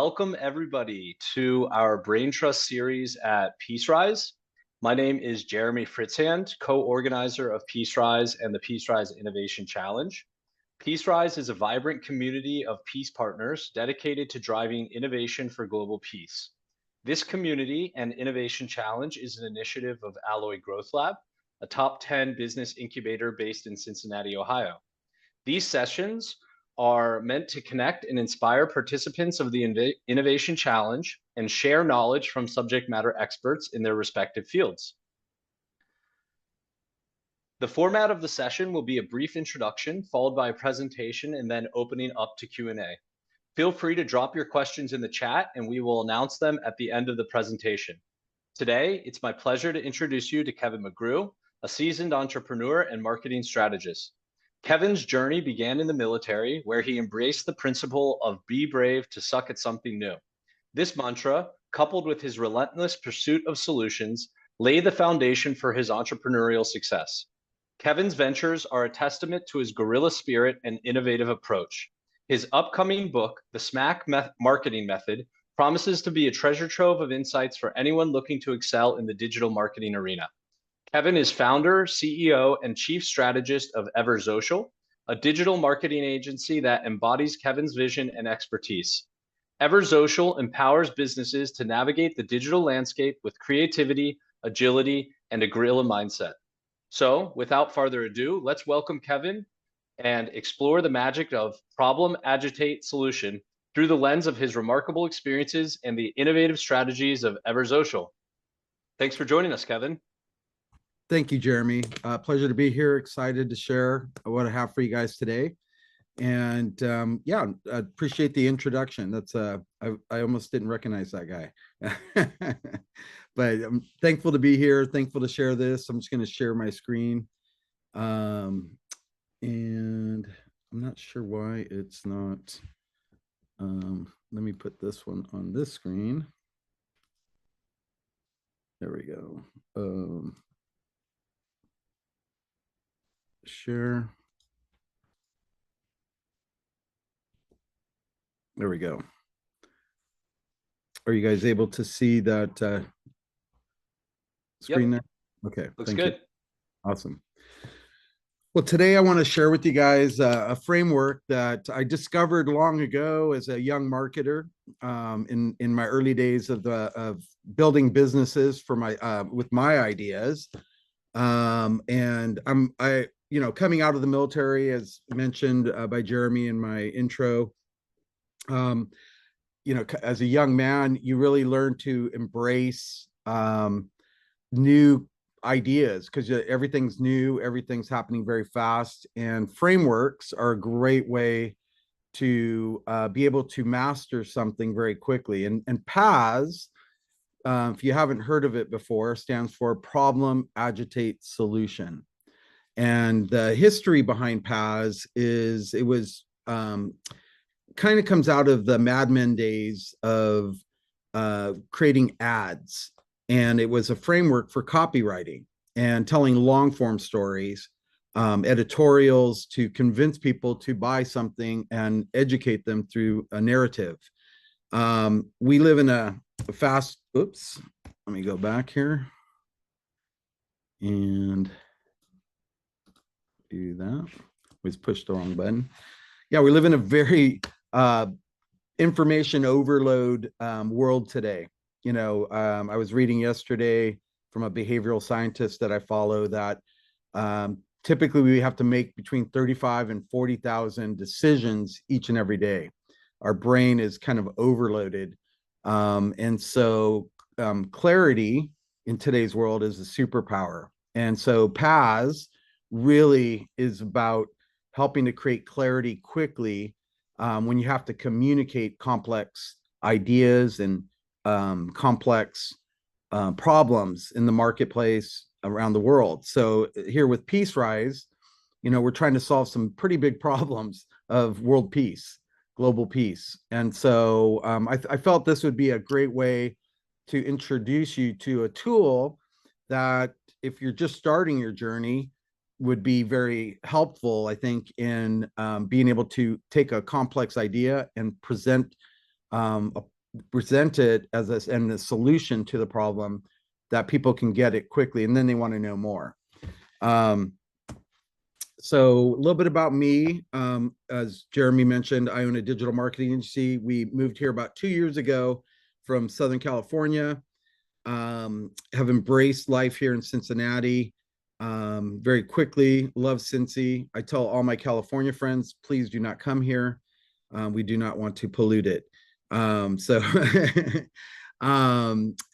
Welcome everybody to our Brain Trust series at PeaceRise. My name is Jeremy Fritzhand, co-organizer of PeaceRise and the PeaceRise Innovation Challenge. PeaceRise is a vibrant community of peace partners dedicated to driving innovation for global peace. This community and innovation challenge is an initiative of Alloy Growth Lab, a top 10 business incubator based in Cincinnati, Ohio. These sessions are meant to connect and inspire participants of the Innovation Challenge and share knowledge from subject matter experts in their respective fields. The format of the session will be a brief introduction, followed by a presentation, and then opening up to Q&A. Feel free to drop your questions in the chat, and we will announce them at the end of the presentation. Today, it's my pleasure to introduce you to Kevin McGrew, a seasoned entrepreneur and marketing strategist. Kevin's journey began in the military, where he embraced the principle of be brave to suck at something new. This mantra, coupled with his relentless pursuit of solutions, laid the foundation for his entrepreneurial success. Kevin's ventures are a testament to his guerrilla spirit and innovative approach. His upcoming book, The SMAC Marketing Method, promises to be a treasure trove of insights for anyone looking to excel in the digital marketing arena. Kevin is founder, CEO, and chief strategist of Everzocial, a digital marketing agency that embodies Kevin's vision and expertise. Everzocial empowers businesses to navigate the digital landscape with creativity, agility, and a guerrilla mindset. So, without further ado, let's welcome Kevin and explore the magic of problem, agitate, solution through the lens of his remarkable experiences and the innovative strategies of Everzocial. Thanks for joining us, Kevin. Thank you, Jeremy. Pleasure to be here. Excited to share what I have for you guys today. And yeah, I appreciate the introduction. That's I almost didn't recognize that guy. But I'm thankful to be here, thankful to share this. I'm just going to share my screen. And I'm not sure why it's not. Let me put this one on this screen. There we go. Share. There we go. Are you guys able to see that screen there? Okay. Looks good. You. Awesome. Well, today I want to share with you guys a framework that I discovered long ago as a young marketer in my early days of building businesses for my with my ideas. And coming out of the military, as mentioned by Jeremy in my intro, as a young man, you really learn to embrace new ideas because everything's new, everything's happening very fast, and frameworks are a great way to be able to master something very quickly. And PAS, if you haven't heard of it before, stands for Problem, Agitate, Solution. And the history behind PAS is it was kind of comes out of the Mad Men days of creating ads. And it was a framework for copywriting and telling long form stories, editorials to convince people to buy something and educate them through a narrative. We live in a fast, oops, let me go back here and do that. Always pushed the wrong button. Yeah, we live in a very information overload world today. I was reading yesterday from a behavioral scientist that I follow that typically we have to make between 35 and 40,000 decisions each and every day. Our brain is kind of overloaded. And so clarity in today's world is a superpower. And so PAS really is about helping to create clarity quickly when you have to communicate complex ideas and complex problems in the marketplace around the world. So here with PeaceRise, we're trying to solve some pretty big problems of world peace, global peace. And so I felt this would be a great way to introduce you to a tool that if you're just starting your journey would be very helpful, I think, in being able to take a complex idea and present present it as a solution to the problem that people can get it quickly, and then they want to know more. So a little bit about me. As Jeremy mentioned, I own a digital marketing agency. We moved here about 2 years ago from Southern California. Have embraced life here in Cincinnati very quickly. Love Cincy. I tell all my California friends, please do not come here. We do not want to pollute it.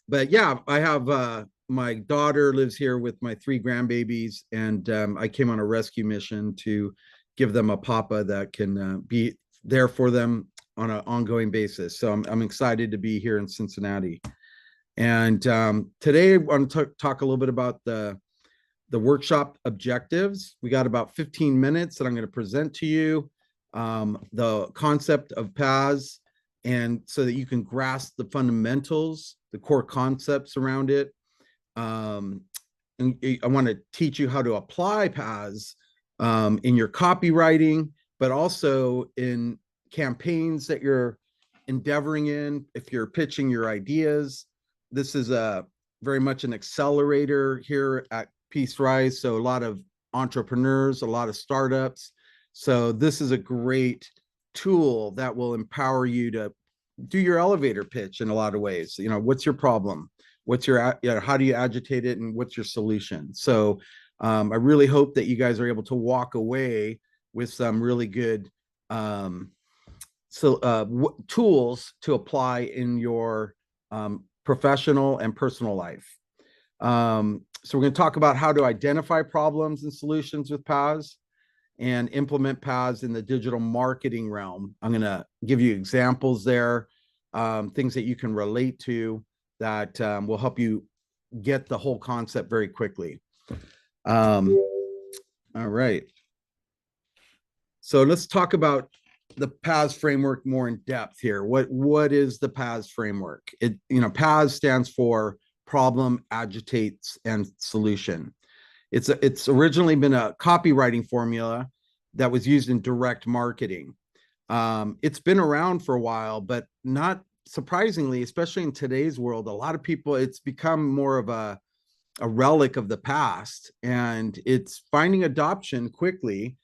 But yeah, I have my daughter lives here with my 3 grandbabies, and I came on a rescue mission to give them a papa that can be there for them on an ongoing basis. So I'm excited to be here in Cincinnati. And today I want to talk a little bit about the workshop objectives. We got about 15 minutes that I'm going to present to you the concept of PAS, and so that you can grasp the fundamentals, the core concepts around it. And I want to teach you how to apply PAS in your copywriting, but also in campaigns that you're endeavoring in. If you're pitching your ideas, this is very much an accelerator here at Peace Rise. So a lot of entrepreneurs, a lot of startups. So this is a great tool that will empower you to do your elevator pitch in a lot of ways. You know, what's your problem? What's your, how do you agitate it, and what's your solution? So I really hope that you guys are able to walk away with some really good tools to apply in your professional and personal life. So we're going to talk about how to identify problems and solutions with PAS and implement PAS in the digital marketing realm. I'm going to give you examples there, things that you can relate to that will help you get the whole concept very quickly. All right. So let's talk about the PAS framework more in depth here. What is the PAS framework? PAS stands for problem, agitates, and solution. It's originally been a copywriting formula that was used in direct marketing. It's been around for a while, but not surprisingly, especially in today's world, a lot of people, it's become more of a relic of the past, and it's finding adoption quickly,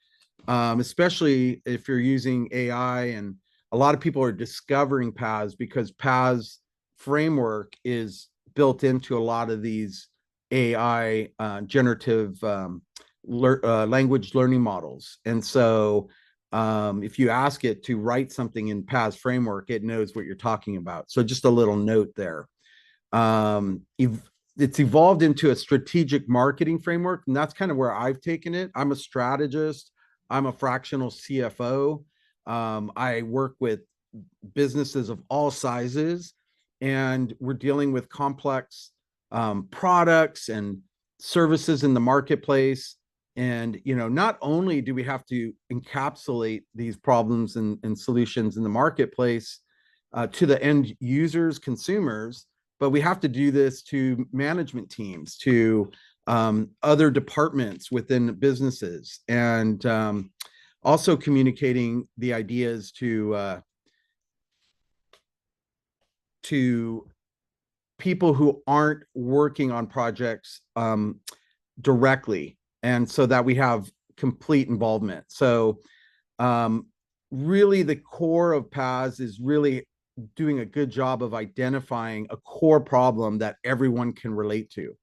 especially if you're using AI. And a lot of people are discovering PAS because PAS framework is built into a lot of these AI generative language learning models. And so if you ask it to write something in PAS framework, it knows what you're talking about. So just a little note there. It's evolved into a strategic marketing framework, and that's kind of where I've taken it. I'm a strategist. I'm a fractional CFO. I work with businesses of all sizes, and we're dealing with complex products and services in the marketplace. And, not only do we have to encapsulate these problems and solutions in the marketplace to the end users, consumers, but we have to do this to management teams, to other departments within businesses, and also communicating the ideas to people who aren't working on projects directly, and so that we have complete involvement. So really the core of PAS is really doing a good job of identifying a core problem that everyone can relate to.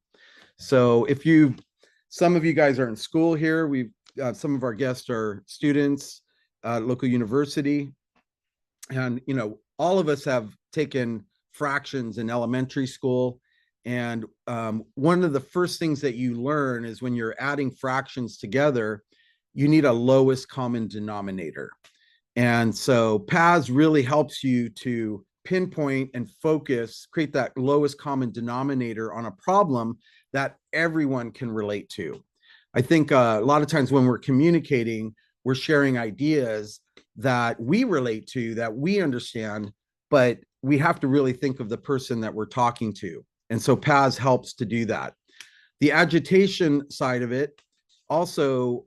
So some of you guys are in school here. Some of our guests are students at local university, and all of us have taken fractions in elementary school. And one of the first things that you learn is when you're adding fractions together, you need a lowest common denominator. And so PAS really helps you to pinpoint and focus, create that lowest common denominator on a problem that everyone can relate to. I think a lot of times when we're communicating, we're sharing ideas that we relate to, that we understand, but we have to really think of the person that we're talking to. And so PAS helps to do that. The agitation side of it also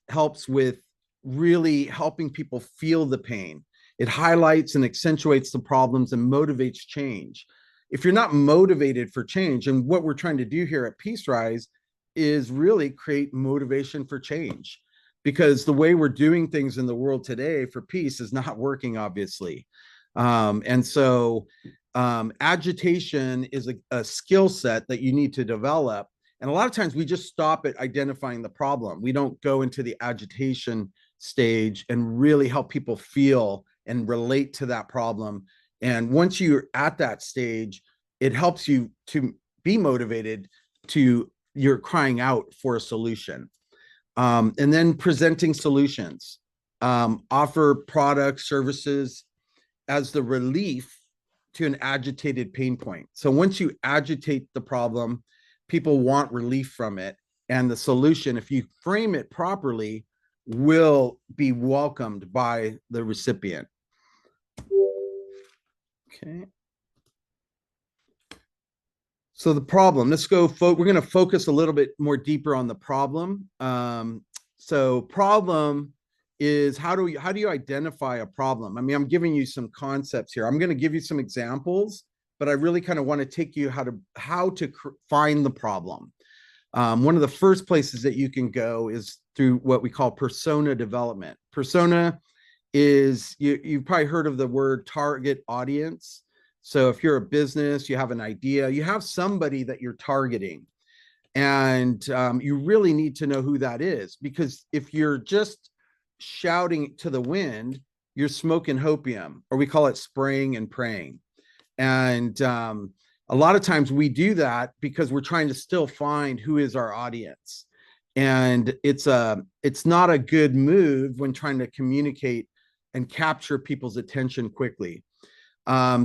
helps with really helping people feel the pain. It highlights and accentuates the problems and motivates change. If you're not motivated for change, and what we're trying to do here at Peace Rise is really create motivation for change, because the way we're doing things in the world today for peace is not working, obviously. And so agitation is a skill set that you need to develop. And a lot of times we just stop at identifying the problem. We don't go into the agitation stage and really help people feel and relate to that problem. And once you're at that stage, it helps you to be motivated to you're crying out for a solution. And then presenting solutions, offer products, services as the relief to an agitated pain point. So once you agitate the problem, people want relief from it. And the solution, if you frame it properly, will be welcomed by the recipient. Okay. So the problem, let's go, we're going to focus a little bit more deeper on the problem. So problem is how do you identify a problem? I mean, I'm giving you some concepts here. I'm going to give you some examples, but I really kind of want to take you how to find the problem. One of the first places that you can go is through what we call persona development. Persona is, you've probably heard of the word target audience. So if you're a business, you have an idea, you have somebody that you're targeting, and you really need to know who that is, because if you're just shouting to the wind, you're smoking hopium, or we call it spraying and praying. And a lot of times we do that because we're trying to still find who is our audience. And it's not a good move when trying to communicate and capture people's attention quickly.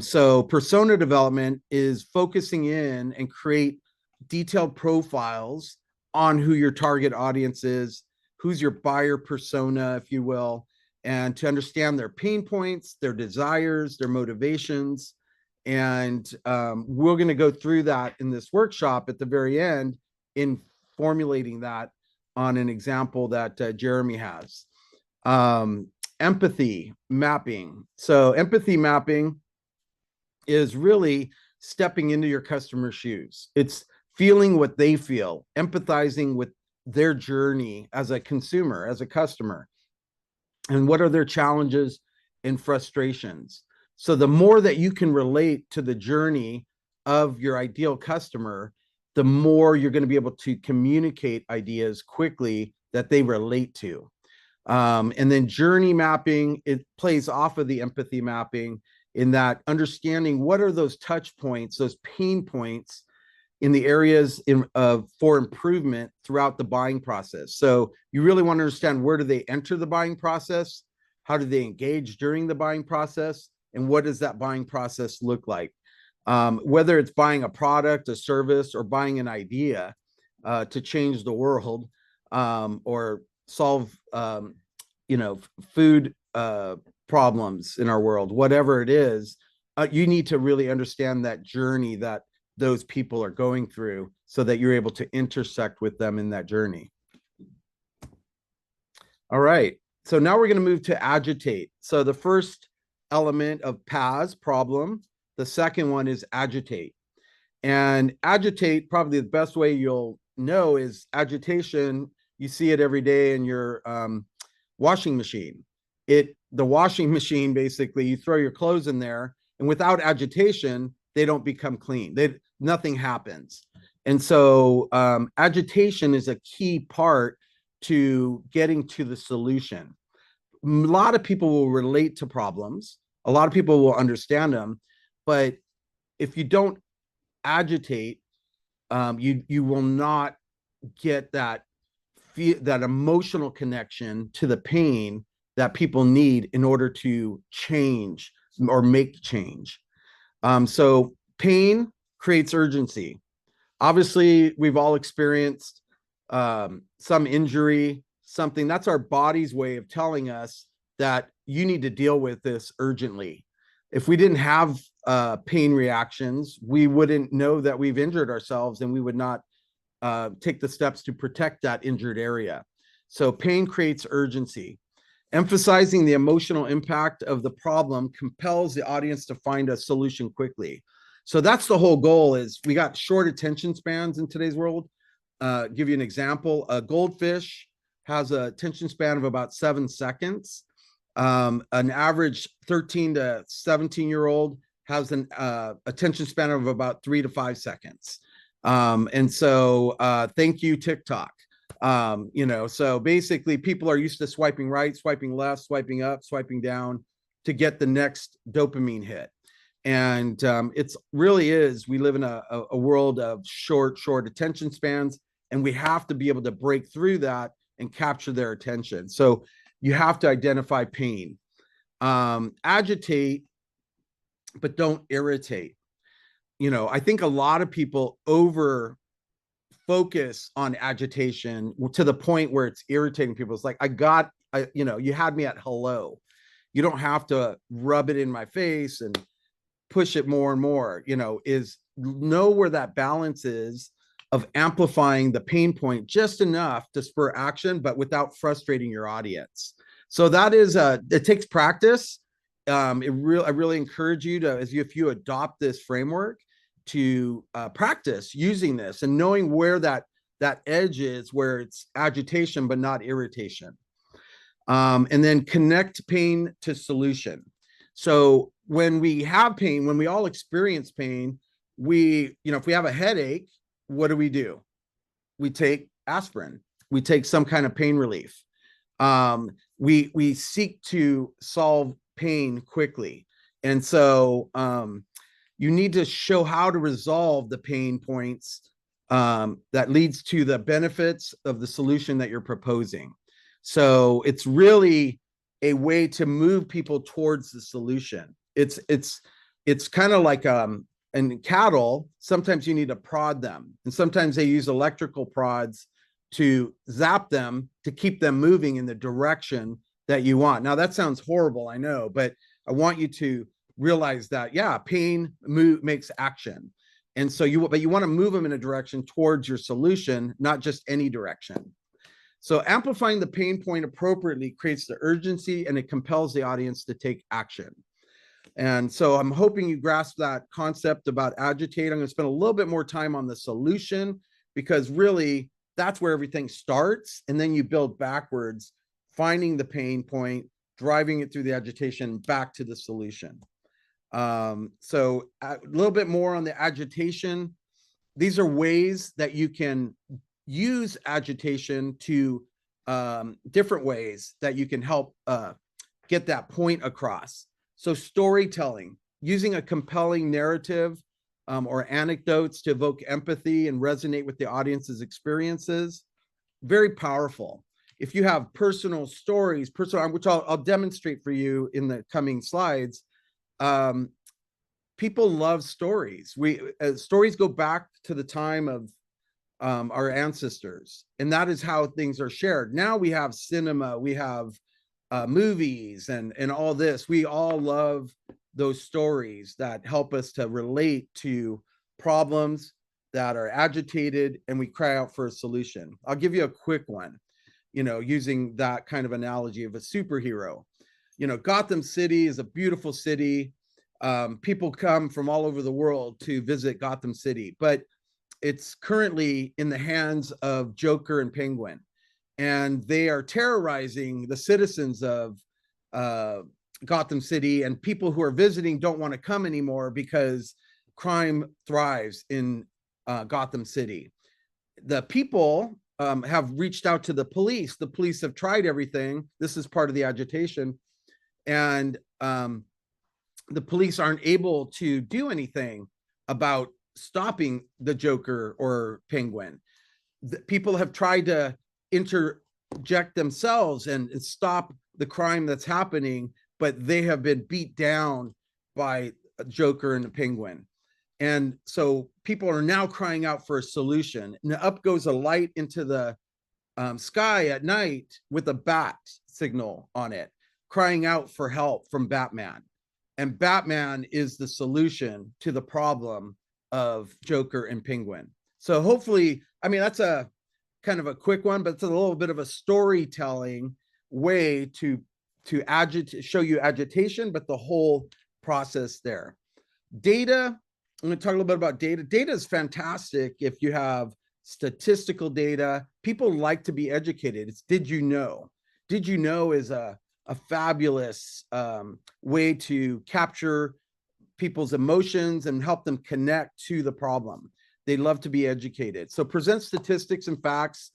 So persona development is focusing in and create detailed profiles on who your target audience is, who's your buyer persona, if you will, and to understand their pain points, their desires, their motivations. And we're going to go through that in this workshop at the very end in formulating that on an example that Jeremy has. Empathy mapping. So empathy mapping is really stepping into your customer's shoes. It's feeling what they feel, empathizing with their journey as a consumer, as a customer, and what are their challenges and frustrations. So the more that you can relate to the journey of your ideal customer, the more you're going to be able to communicate ideas quickly that they relate to. And then journey mapping, it plays off of the empathy mapping, in that understanding what are those touch points, those pain points in the areas for improvement throughout the buying process. So you really want to understand, where do they enter the buying process? How do they engage during the buying process? And what does that buying process look like? Whether it's buying a product, a service, or buying an idea to change the world, or solve, food problems in our world, whatever it is, you need to really understand that journey that those people are going through, so that you're able to intersect with them in that journey. All right, so now we're going to move to agitate. So the first element of PAS, problem, the second one is agitate. And agitate, probably the best way you'll know is agitation. You see it every day in your washing machine. The washing machine, basically, you throw your clothes in there, and without agitation, they don't become clean. Nothing happens. And so agitation is a key part to getting to the solution. A lot of people will relate to problems. A lot of people will understand them. But if you don't agitate, you will not get that emotional connection to the pain that people need in order to change or make change. So pain creates urgency. Obviously, we've all experienced some injury, something. That's our body's way of telling us that you need to deal with this urgently. If we didn't have pain reactions, we wouldn't know that we've injured ourselves, and we would not take the steps to protect that injured area. So pain creates urgency. Emphasizing the emotional impact of the problem compels the audience to find a solution quickly. So that's the whole goal. Is we got short attention spans in today's world. Give you an example. A goldfish has a attention span of about 7 seconds. An average 13 to 17-year-old has an attention span of about 3 to 5 seconds. And so thank you, TikTok. So basically people are used to swiping right, swiping left, swiping up, swiping down to get the next dopamine hit. And it's really is, we live in a world of short attention spans, and we have to be able to break through that and capture their attention. So you have to identify pain. Agitate, but don't irritate. I think a lot of people over focus on agitation to the point where it's irritating people. It's like, you had me at hello. You don't have to rub it in my face and push it more and more. Know where that balance is of amplifying the pain point just enough to spur action, but without frustrating your audience. So that is it takes practice. I really encourage you to, if you adopt this framework, to practice using this and knowing where that edge is, where it's agitation but not irritation. And then connect pain to solution. So when we have pain, when we all experience pain, if we have a headache, what do? We take aspirin. We take some kind of pain relief. We seek to solve pain quickly. And so you need to show how to resolve the pain points that leads to the benefits of the solution that you're proposing. So it's really a way to move people towards the solution. It's kind of like in cattle, sometimes you need to prod them, and sometimes they use electrical prods to zap them to keep them moving in the direction that you want. Now that sounds horrible, I know, but I want you to realize that, pain makes action. And so you want to move them in a direction towards your solution, not just any direction. So amplifying the pain point appropriately creates the urgency, and it compels the audience to take action. And so I'm hoping you grasp that concept about agitate. I'm going to spend a little bit more time on the solution, because really that's where everything starts. And then you build backwards, finding the pain point, driving it through the agitation back to the solution. So a little bit more on the agitation. These are ways that you can use agitation to different ways that you can help get that point across. So storytelling, using a compelling narrative or anecdotes to evoke empathy and resonate with the audience's experiences, very powerful. If you have personal stories, which I'll demonstrate for you in the coming slides, people love stories. Stories go back to the time of our ancestors, and that is how things are shared. Now we have cinema, we have movies and all this. We all love those stories that help us to relate to problems that are agitated, and we cry out for a solution. I'll give you a quick one, using that kind of analogy of a superhero. Gotham City is a beautiful city. People come from all over the world to visit Gotham City, but it's currently in the hands of Joker and Penguin, and they are terrorizing the citizens of Gotham City, and people who are visiting don't want to come anymore because crime thrives in Gotham City. The people have reached out to the police. The police have tried everything. This is part of the agitation. And the police aren't able to do anything about stopping the Joker or Penguin. People have tried to interject themselves and stop the crime that's happening, but they have been beat down by Joker and the Penguin. And so people are now crying out for a solution. And up goes a light into the sky at night with a bat signal on it, crying out for help from Batman. And Batman is the solution to the problem of Joker and Penguin. So hopefully, that's a kind of a quick one, but it's a little bit of a storytelling way to show you agitation, but the whole process there. Data, I'm going to talk a little bit about data. Data is fantastic if you have statistical data. People like to be educated. It's did you know? Did you know is a fabulous way to capture people's emotions and help them connect to the problem. They love to be educated. So present statistics and facts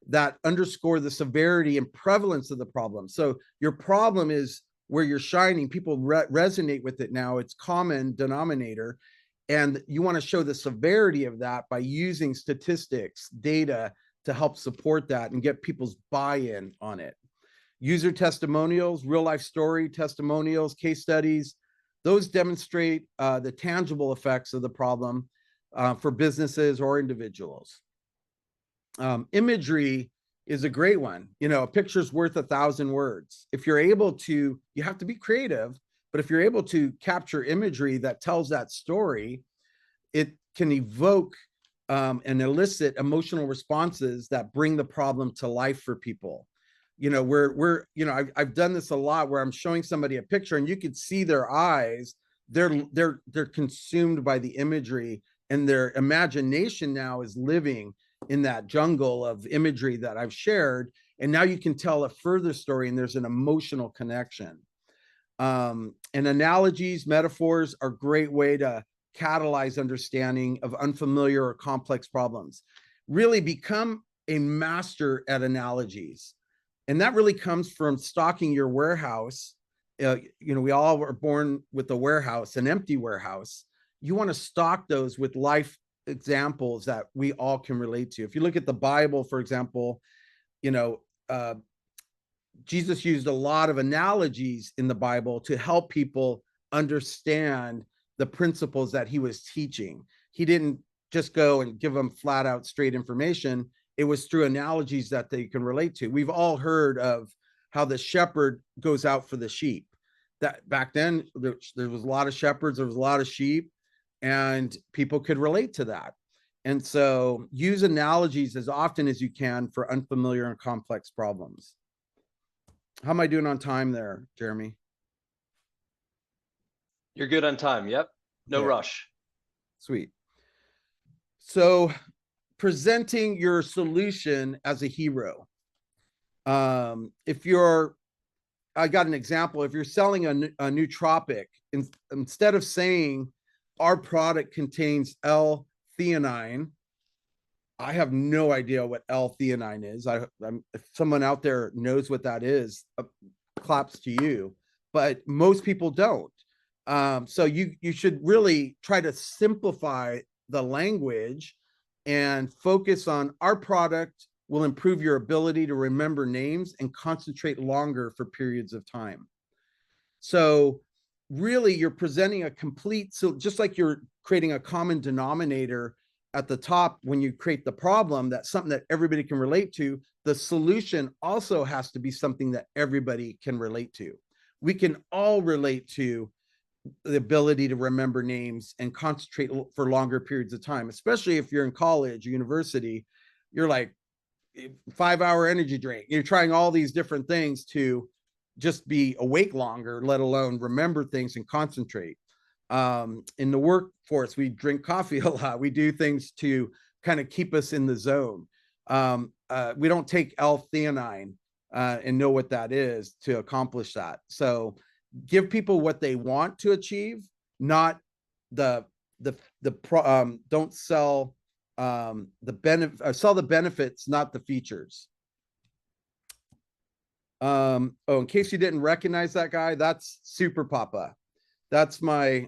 that underscore the severity and prevalence of the problem. So your problem is where you're shining. People resonate with it now. It's common denominator. And you want to show the severity of that by using statistics, data to help support that and get people's buy-in on it. User testimonials, real life story testimonials, case studies, those demonstrate the tangible effects of the problem for businesses or individuals. Imagery is a great one. You know, a picture's worth 1,000 words. If you're able to, you have to be creative, but if you're able to capture imagery that tells that story, it can evoke and elicit emotional responses that bring the problem to life for people. You know, you know, I've done this a lot where I'm showing somebody a picture and you could see their eyes, they're consumed by the imagery, and their imagination now is living in that jungle of imagery that I've shared. And now you can tell a further story and there's an emotional connection. And analogies, metaphors are a great way to catalyze understanding of unfamiliar or complex problems. Really become a master at analogies. And that really comes from stocking your warehouse. You know, we all were born with a warehouse, an empty warehouse. You want to stock those with life examples that we all can relate to. If you look at the Bible, for example, you know, Jesus used a lot of analogies in the Bible to help people understand the principles that he was teaching. He didn't just go and give them flat out straight information. It was through analogies that they can relate to. We've all heard of how the shepherd goes out for the sheep. That back then there was a lot of shepherds, there was a lot of sheep, and people could relate to that. And so use analogies as often as you can for unfamiliar and complex problems. How am I doing on time there, Jeremy? You're good on time. Yep. No Okay. rush. Sweet. So presenting your solution as a hero. I got an example. If you're selling a nootropic, instead of saying our product contains L-theanine, I have no idea what L-theanine is. If someone out there knows what that is, claps to you. But most people don't. So you should really try to simplify the language and focus on our product will improve your ability to remember names and concentrate longer for periods of time. So really you're presenting a complete, so just like you're creating a common denominator at the top when you create the problem, that's something that everybody can relate to. The solution also has to be something that everybody can relate to. We can all relate to the ability to remember names and concentrate for longer periods of time, especially if you're in college or university. You're like 5-hour energy drink. You're trying all these different things to just be awake longer, let alone remember things and concentrate. In the workforce, we drink coffee a lot. We do things to kind of keep us in the zone. We don't take L-theanine and know what that is to accomplish that. So give people what they want to achieve, not don't sell sell the benefits, not the features. In case you didn't recognize that guy, that's Super Papa. That's my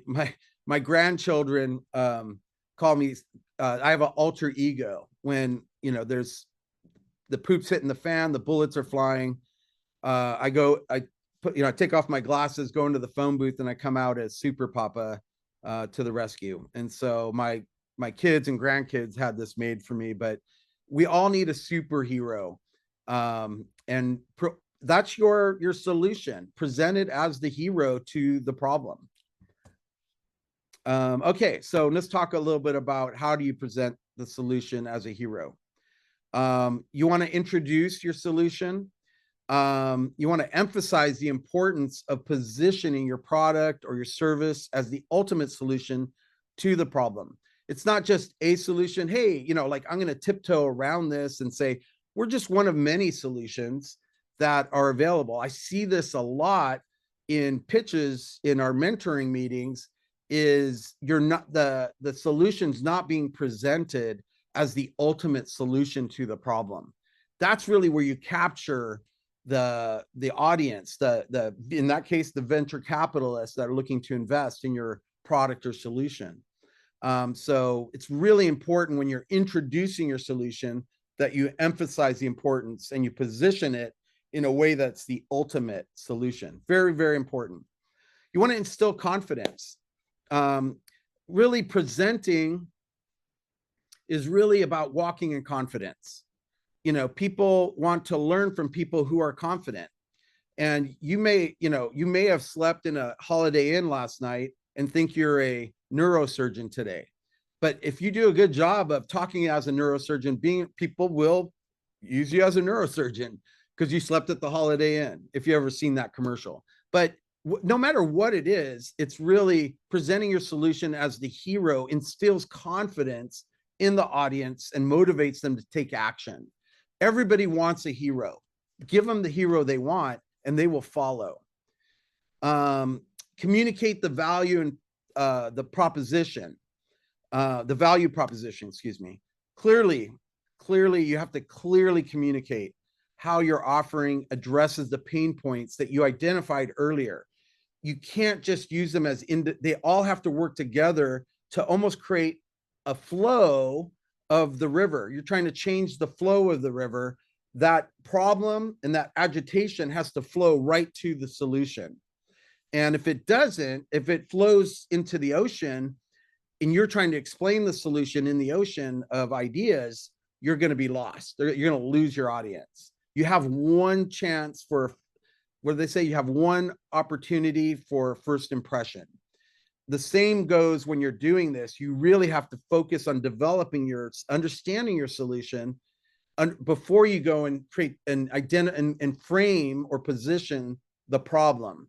grandchildren call me. I have an alter ego when, you know, there's the poop's hitting the fan, the bullets are flying. I take off my glasses, go into the phone booth, and I come out as Super Papa to the rescue. And so my kids and grandkids had this made for me, but we all need a superhero. That's your solution. Present it as the hero to the problem. Okay, so let's talk a little bit about how do you present the solution as a hero. You want to introduce your solution. You want to emphasize the importance of positioning your product or your service as the ultimate solution to the problem. It's not just a solution. Hey, like I'm going to tiptoe around this and say, we're just one of many solutions that are available. I see this a lot in pitches in our mentoring meetings, is you're not the solution's not being presented as the ultimate solution to the problem. That's really where you capture the audience, the in that case, the venture capitalists that are looking to invest in your product or solution. So it's really important when you're introducing your solution that you emphasize the importance and you position it in a way that's the ultimate solution. Very, very important. You want to instill confidence. Really presenting is really about walking in confidence. People want to learn from people who are confident. And you may have slept in a Holiday Inn last night and think you're a neurosurgeon today. But if you do a good job of talking as a neurosurgeon, people will use you as a neurosurgeon because you slept at the Holiday Inn, if you ever seen that commercial. But no matter what it is, it's really presenting your solution as the hero instills confidence in the audience and motivates them to take action. Everybody wants a hero. Give them the hero they want and they will follow. Communicate the value and the value proposition, excuse me. Clearly, you have to clearly communicate how your offering addresses the pain points that you identified earlier. You can't just use them as they all have to work together to almost create a flow of the river. You're trying to change the flow of the river. That problem and that agitation has to flow right to the solution. And if it doesn't, if it flows into the ocean and you're trying to explain the solution in the ocean of ideas, you're going to be lost. You're going to lose your audience. You have one chance where they say you have one opportunity for first impression. The same goes when you're doing this. You really have to focus on understanding your solution before you go and create and frame or position the problem.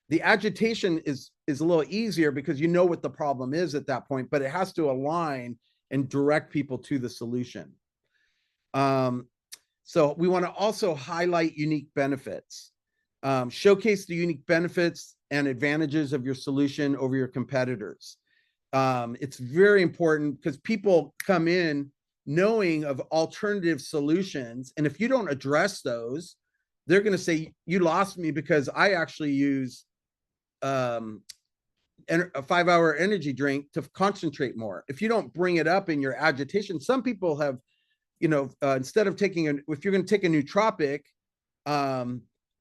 The agitation is a little easier because you know what the problem is at that point, but it has to align and direct people to the solution. So we want to also highlight unique benefits. Showcase the unique benefits and advantages of your solution over your competitors. It's very important because people come in knowing of alternative solutions. And if you don't address those, they're going to say, you lost me because I actually use a 5-hour energy drink to concentrate more. If you don't bring it up in your agitation, some people have, instead of if you're going to take a nootropic,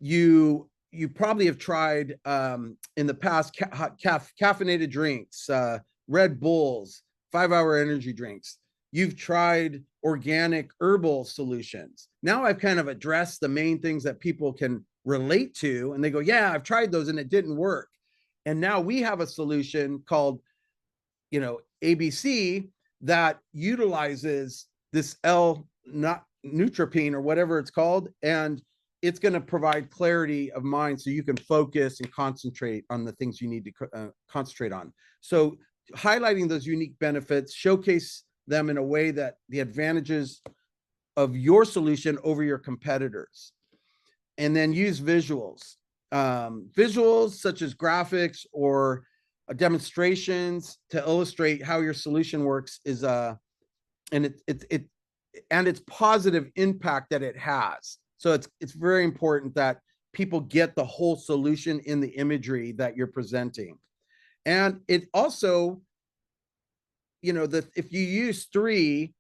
you probably have tried in the past caffeinated drinks, Red Bulls, 5-hour energy drinks. You've tried organic herbal solutions. Now I've kind of addressed the main things that people can relate to, and they go, yeah, I've tried those and it didn't work. And now we have a solution called, ABC that utilizes this L-neutropene or whatever it's called, and it's going to provide clarity of mind so you can focus and concentrate on the things you need to concentrate on. So highlighting those unique benefits, showcase them in a way that the advantages of your solution over your competitors. And then use visuals. Visuals such as graphics or demonstrations to illustrate how your solution works is and its positive impact that it has. So it's very important that people get the whole solution in the imagery that you're presenting. And it also, if you use 3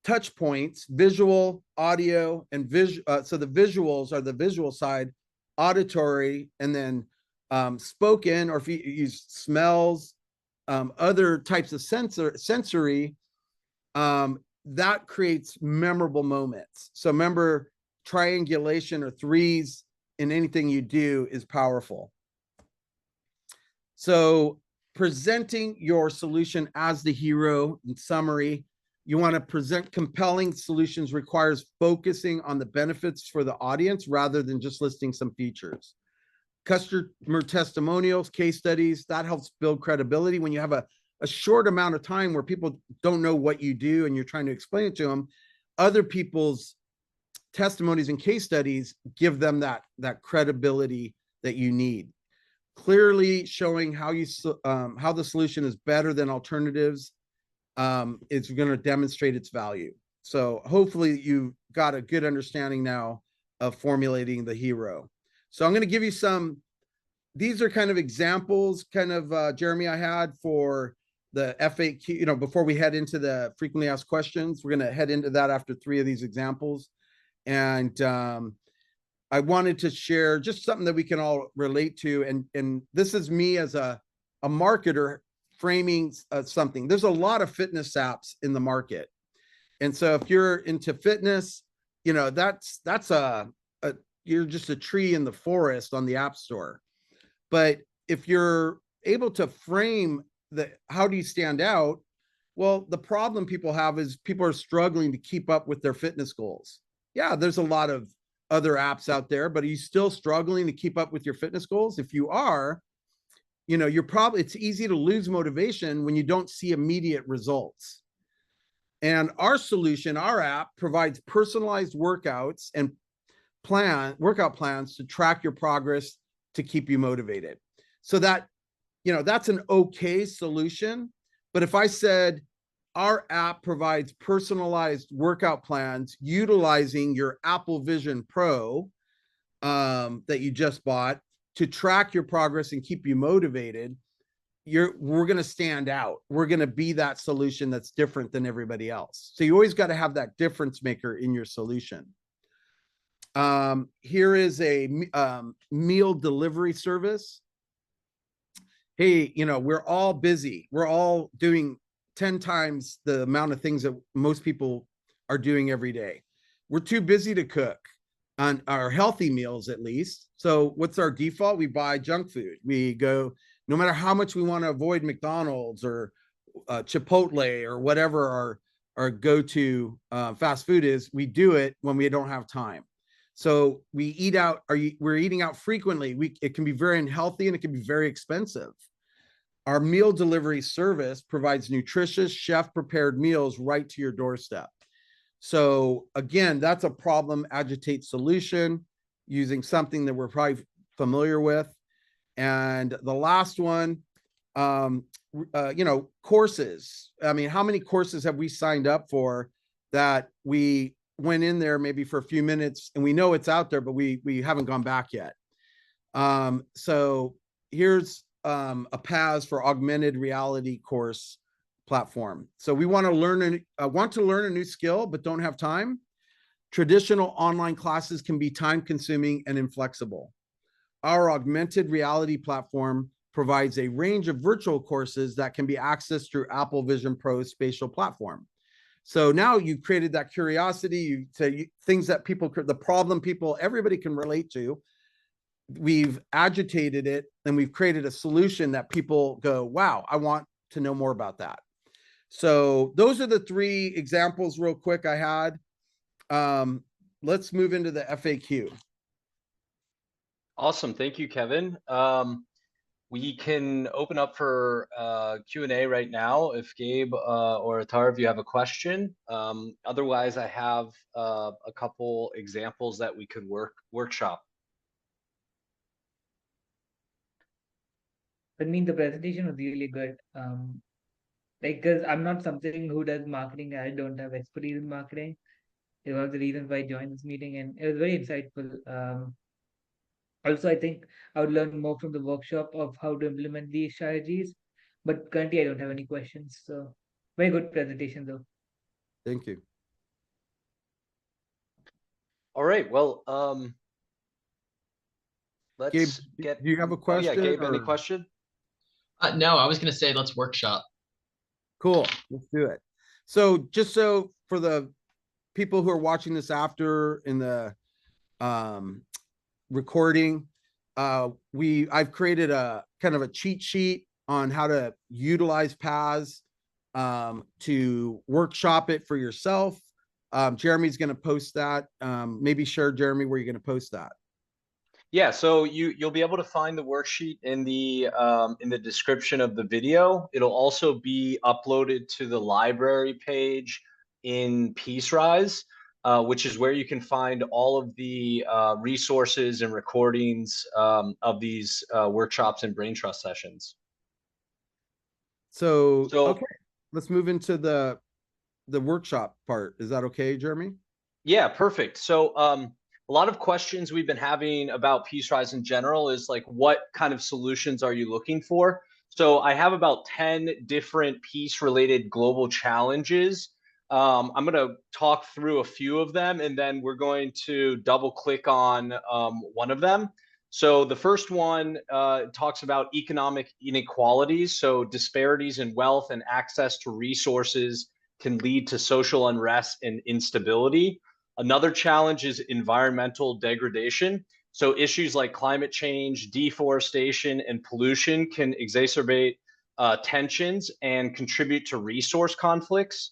touch points, visual, audio, and so the visuals are the visual side, auditory, and then spoken, or if you use smells, other types of sensory, that creates memorable moments. So remember, triangulation or 3s in anything you do is powerful. So presenting your solution as the hero, in summary, You want to present compelling solutions requires focusing on the benefits for the audience rather than just listing some features. Customer testimonials, case studies, that helps build credibility. When you have a short amount of time where people don't know what you do and you're trying to explain it to them, other people's testimonies and case studies give them that credibility that you need. Clearly showing how the solution is better than alternatives is going to demonstrate its value. So hopefully you got a good understanding now of formulating the hero. So I'm going to give you these are kind of examples, Jeremy, I had for the FAQ, before we head into the frequently asked questions. We're going to head into that after 3 of these examples. And I wanted to share just something that we can all relate to. And this is me as a marketer framing something. There's a lot of fitness apps in the market. And so if you're into fitness, that's you're just a tree in the forest on the App Store. But if you're able to frame how do you stand out? Well, the problem people have is people are struggling to keep up with their fitness goals. Yeah, there's a lot of other apps out there, but are you still struggling to keep up with your fitness goals? If you are, it's easy to lose motivation when you don't see immediate results. And our solution, our app, provides personalized workouts and workout plans to track your progress to keep you motivated. So that's an okay solution. But if I said our app provides personalized workout plans utilizing your Apple Vision Pro that you just bought to track your progress and keep you motivated, we're going to stand out. We're going to be that solution that's different than everybody else. So you always got to have that difference maker in your solution. Here is a meal delivery service. Hey, we're all busy. We're all doing 10 times the amount of things that most people are doing every day. We're too busy to cook on our healthy meals, at least. So what's our default? We buy junk food. We go, no matter how much we want to avoid McDonald's or Chipotle or whatever our go-to fast food is, we do it when we don't have time. So we eat out, we're eating out frequently. It can be very unhealthy and it can be very expensive. Our meal delivery service provides nutritious, chef-prepared meals right to your doorstep. So again, that's a problem Agitate solution using something that we're probably familiar with. And the last one, courses. I mean, how many courses have we signed up for that we went in there maybe for a few minutes and we know it's out there, but we haven't gone back yet. So here's a PAS for augmented reality course platform. So we want to learn a new skill, but don't have time. Traditional online classes can be time consuming and inflexible. Our augmented reality platform provides a range of virtual courses that can be accessed through Apple Vision Pro spatial platform. So now you've created that curiosity, things that the problem everybody can relate to. We've agitated it and we've created a solution that people go, wow, I want to know more about that. So those are the 3 examples real quick I had. Let's move into the FAQ. Awesome. Thank you, Kevin. We can open up for Q&A right now if Gabe or Atar, if you have a question. Otherwise, I have a couple examples that we could workshop. I mean, the presentation was really good. Because I'm not something who does marketing. I don't have expertise in marketing. It was the reason why I joined this meeting, and it was very insightful. Also, I think I would learn more from the workshop of how to implement these strategies. But currently, I don't have any questions. So, very good presentation, though. Thank you. All right. Well, let's Gabe, get. Do you have a question? Oh, yeah, Gabe, any question? No, I was going to say let's workshop. Cool. Let's do it. So just so for the people who are watching this after in the recording, I've created a kind of a cheat sheet on how to utilize PAS to workshop it for yourself. Jeremy's going to post that. Maybe share, Jeremy, where you're going to post that. Yeah, so you'll be able to find the worksheet in the description of the video. It'll also be uploaded to the library page in PeaceRise, which is where you can find all of the resources and recordings of these workshops and brain trust sessions. So okay, let's move into the workshop part. Is that okay, Jeremy? Yeah, perfect. So a lot of questions we've been having about PeaceRise in general is like, what kind of solutions are you looking for? So I have about 10 different peace-related global challenges. I'm going to talk through a few of them, and then we're going to double click on one of them. So the first one talks about economic inequalities. So disparities in wealth and access to resources can lead to social unrest and instability. Another challenge is environmental degradation. So issues like climate change, deforestation, and pollution can exacerbate tensions and contribute to resource conflicts.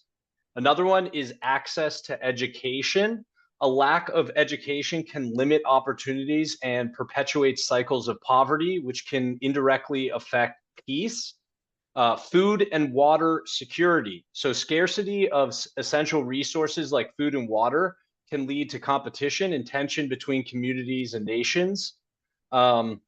Another one is access to education. A lack of education can limit opportunities and perpetuate cycles of poverty, which can indirectly affect peace. Food and water security. So scarcity of essential resources like food and water can lead to competition and tension between communities and nations. And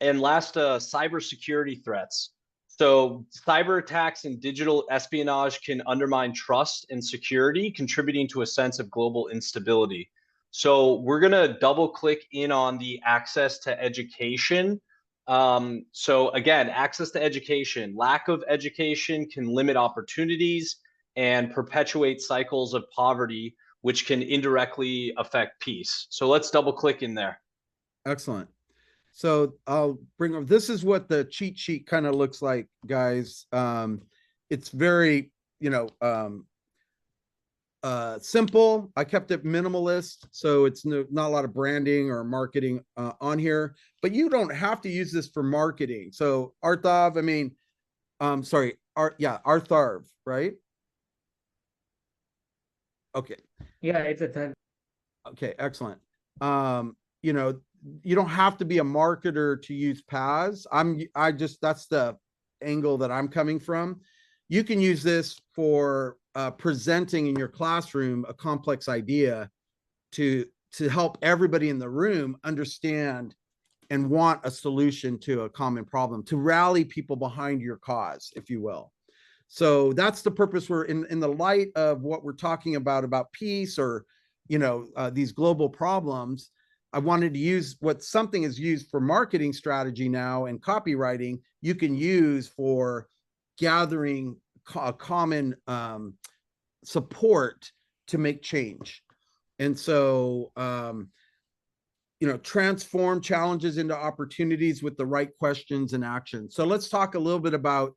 last, cybersecurity threats. So cyber attacks and digital espionage can undermine trust and security, contributing to a sense of global instability. So we're going to double click in on the access to education. So again, access to education. Lack of education can limit opportunities and perpetuate cycles of poverty, which can indirectly affect peace. So let's double click in there. Excellent. So I'll bring up, this is what the cheat sheet kind of looks like, guys. It's very, simple. I kept it minimalist, so it's not a lot of branding or marketing on here, but you don't have to use this for marketing. So Arthav, Artharv, right? Okay. Yeah, it's a third. Okay, excellent. You don't have to be a marketer to use PAS. That's the angle that I'm coming from. You can use this for presenting in your classroom a complex idea to help everybody in the room understand and want a solution to a common problem, to rally people behind your cause, if you will. So that's the purpose. We're in the light of what we're talking about peace, or these global problems. I wanted to use what something is used for marketing strategy now and copywriting, you can use for gathering a common support to make change. And so, transform challenges into opportunities with the right questions and actions. So let's talk a little bit about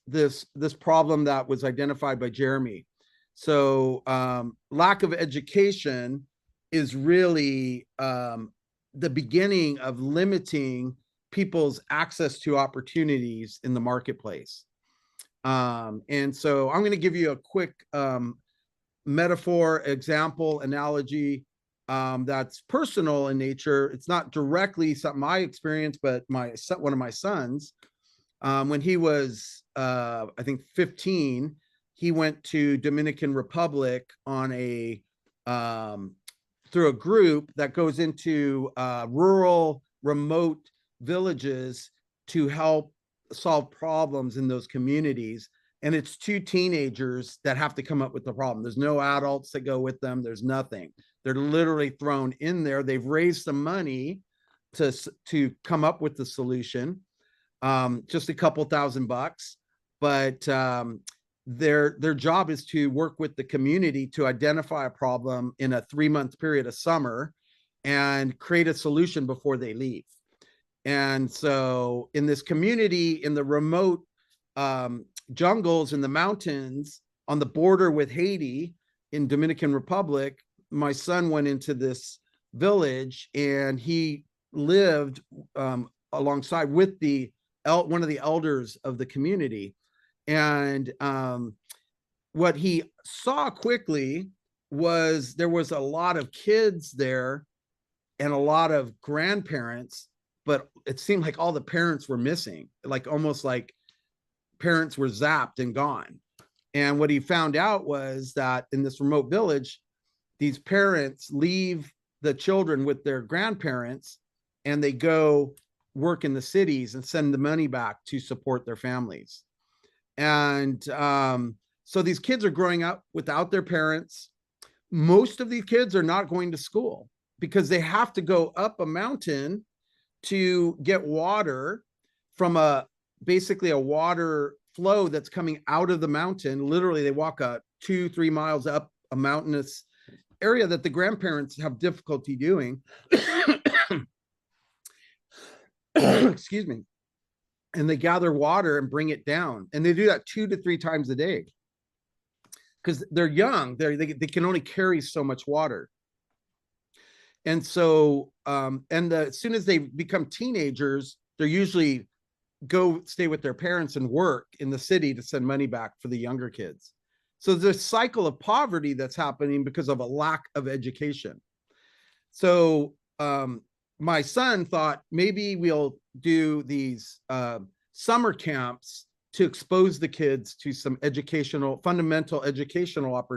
this problem that was identified by Jeremy. So lack of education is really the beginning of limiting people's access to opportunities in the marketplace. And so I'm going to give you a quick metaphor, example, analogy that's personal in nature. It's not directly something I experienced, but one of my sons, when he was, I think 15, he went to Dominican Republic on through a group that goes into rural, remote villages to help solve problems in those communities. And it's two teenagers that have to come up with the problem. There's no adults that go with them. There's nothing. They're literally thrown in there. They've raised some money to come up with the solution, just a couple $1,000, but their job is to work with the community to identify a problem in a 3-month period of summer and create a solution before they leave. And so in this community, in the remote jungles in the mountains on the border with Haiti in Dominican Republic, my son went into this village and he lived alongside with one of the elders of the community. And what he saw quickly was there was a lot of kids there and a lot of grandparents, but it seemed like all the parents were missing, like almost like parents were zapped and gone. And what he found out was that in this remote village, these parents leave the children with their grandparents and they go work in the cities and send the money back to support their families. And so these kids are growing up without their parents. Most of these kids are not going to school because they have to go up a mountain to get water from basically a water flow that's coming out of the mountain. Literally, they walk 2-3 miles up a mountainous area that the grandparents have difficulty doing. Excuse me. And they gather water and bring it down. And they do that 2 to 3 times a day because they're young. They can only carry so much water. And so, as soon as they become teenagers, they're usually go stay with their parents and work in the city to send money back for the younger kids. So there's a cycle of poverty that's happening because of a lack of education. So my son thought maybe we'll do these summer camps to expose the kids to some fundamental educational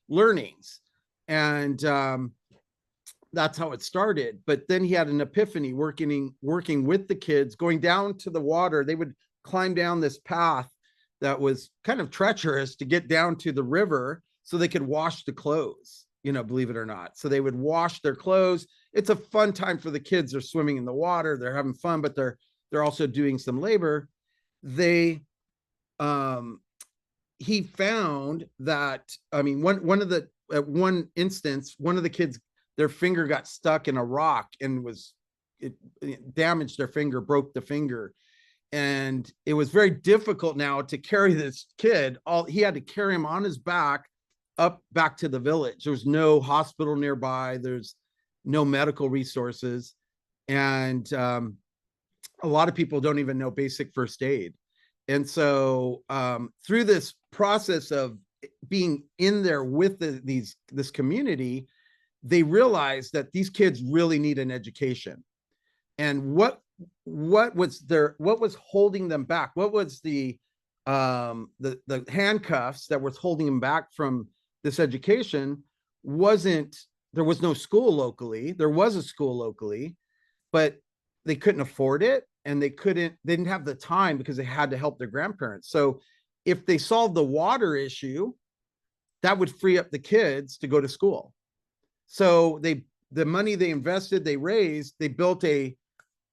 learnings. And that's how it started. But then he had an epiphany working with the kids, going down to the water. They would climb down this path that was kind of treacherous to get down to the river so they could wash the clothes, believe it or not. So they would wash their clothes. It's a fun time for the kids. They're swimming in the water, they're having fun, but they're also doing some labor. He found that, one instance, one of the kids, their finger got stuck in a rock and it damaged their finger, broke the finger. And it was very difficult now to carry this kid. He had to carry him on his back back to the village. There was no hospital nearby. There's no medical resources. And a lot of people don't even know basic first aid. And so through this process of being in there with this community, they realized that these kids really need an education. And what was holding them back? What was the handcuffs that was holding them back from this education? There was no school locally. There was a school locally, but they couldn't afford it, and they didn't have the time because they had to help their grandparents. So if they solved the water issue, that would free up the kids to go to school. So the money they invested, they raised, they built a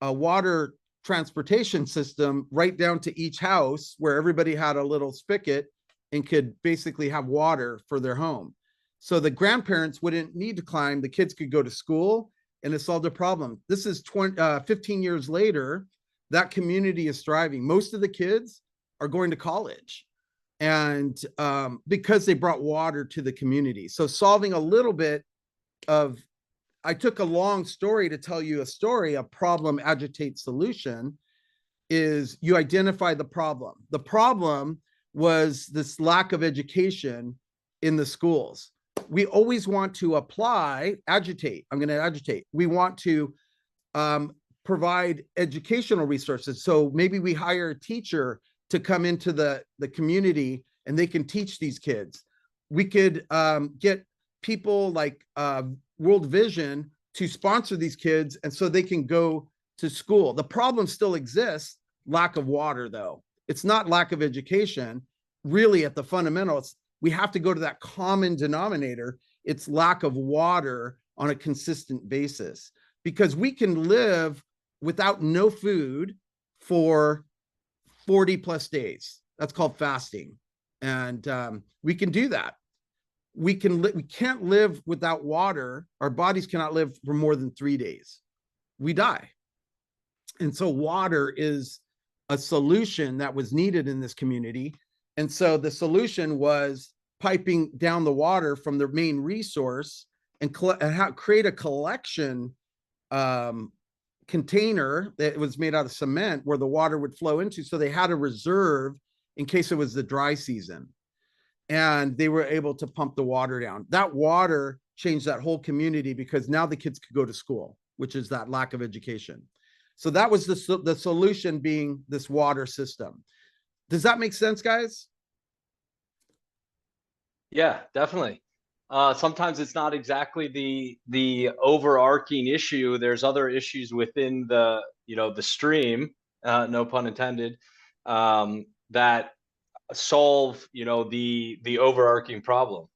water transportation system right down to each house where everybody had a little spigot and could basically have water for their home. So the grandparents wouldn't need to climb. The kids could go to school, and it solved a problem. This is 15 years later. That community is thriving. Most of the kids are going to college, and because they brought water to the community. So solving a little bit of, I took a long story to tell you a problem, agitate, solution, is you identify the problem. The problem was this lack of education in the schools. We always want to agitate. I'm going to agitate. We want to provide educational resources. So maybe we hire a teacher to come into the community and they can teach these kids. We could get people like World Vision to sponsor these kids, and so they can go to school. The problem still exists, lack of water, though. It's not lack of education. Really, at the fundamentals, we have to go to that common denominator. It's lack of water on a consistent basis, because we can live without no food for 40 plus days. That's called fasting. And we can do that. We can't live without water. Our bodies cannot live for more than 3 days. We die. And so water is a solution that was needed in this community. And so the solution was piping down the water from the main resource and create a collection container that was made out of cement where the water would flow into. So they had a reserve in case it was the dry season. And they were able to pump the water down. That water changed that whole community because now the kids could go to school, which is that lack of education. So that was the solution being this water system. Does that make sense, guys? Yeah, definitely. Sometimes it's not exactly the overarching issue. There's other issues within the stream, no pun intended, that solve the overarching problem.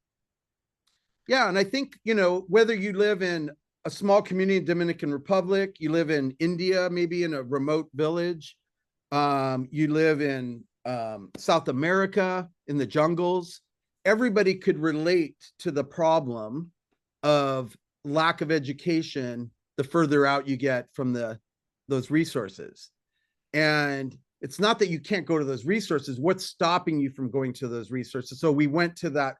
Yeah, and I think whether you live in a small community in Dominican Republic, you live in India, maybe in a remote village, you live in South America in the jungles, everybody could relate to the problem of lack of education the further out you get from those resources. And it's not that you can't go to those resources. What's stopping you from going to those resources? So we went to that.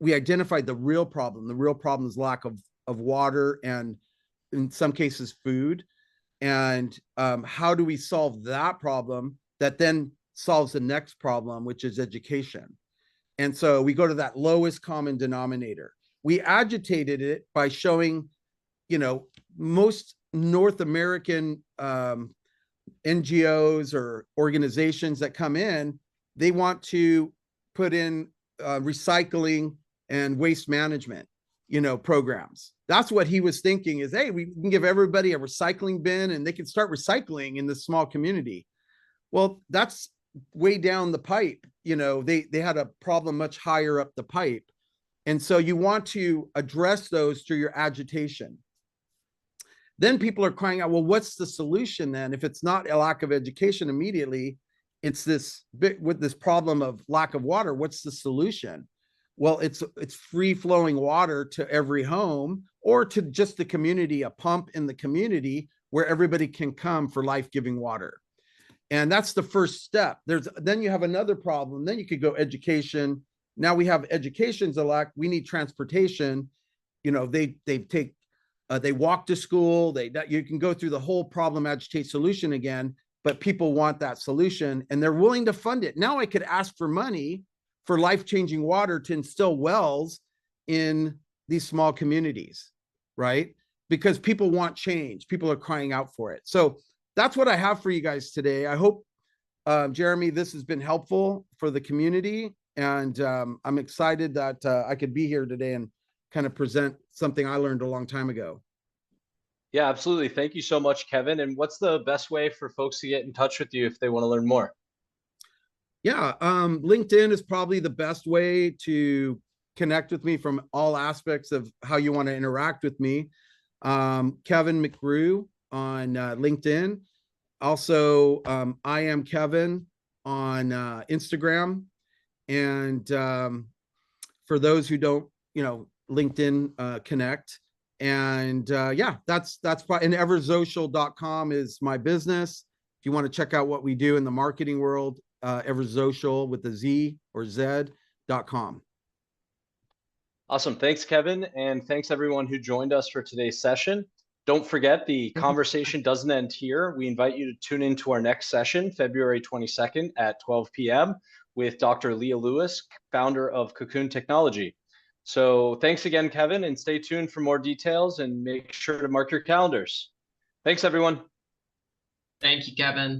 We identified the real problem. The real problem is lack of water and in some cases food. And how do we solve that problem that then solves the next problem, which is education? And so we go to that lowest common denominator. We agitated it by showing, most North American NGOs or organizations that come in, they want to put in recycling and waste management, programs. That's what he was thinking is, hey, we can give everybody a recycling bin and they can start recycling in this small community. Well, that's way down the pipe. They had a problem much higher up the pipe. And so you want to address those through your agitation. Then people are crying out, well, what's the solution then? If it's not a lack of education immediately, it's this bit with this problem of lack of water. What's the solution? Well, it's free flowing water to every home or to just the community, a pump in the community where everybody can come for life-giving water. And that's the first step. Then you have another problem. Then you could go education. Now we have education's a lack. We need transportation. They walk to school. You can go through the whole problem, agitate, solution again, but people want that solution and they're willing to fund it. Now I could ask for money for life-changing water to instill wells in these small communities, right? Because people want change. People are crying out for it. So that's what I have for you guys today. I hope, Jeremy, this has been helpful for the community. And I'm excited that I could be here today and kind of present something I learned a long time ago. Yeah, absolutely. Thank you so much, Kevin. And what's the best way for folks to get in touch with you if they want to learn more? Yeah, LinkedIn is probably the best way to connect with me from all aspects of how you want to interact with me. Kevin McGrew on LinkedIn. Also, I am Kevin on Instagram. And for those who don't, LinkedIn connect. And yeah, that's probably, and Everzocial.com is my business. If you want to check out what we do in the marketing world, Everzocial with the Z or Z.com. Awesome. Thanks, Kevin. And thanks everyone who joined us for today's session. Don't forget, the conversation doesn't end here. We invite you to tune into our next session, February 22nd at 12 p.m. with Dr. Leah Lewis, founder of Cocoon Technology. So thanks again, Kevin, and stay tuned for more details and make sure to mark your calendars. Thanks, everyone. Thank you, Kevin.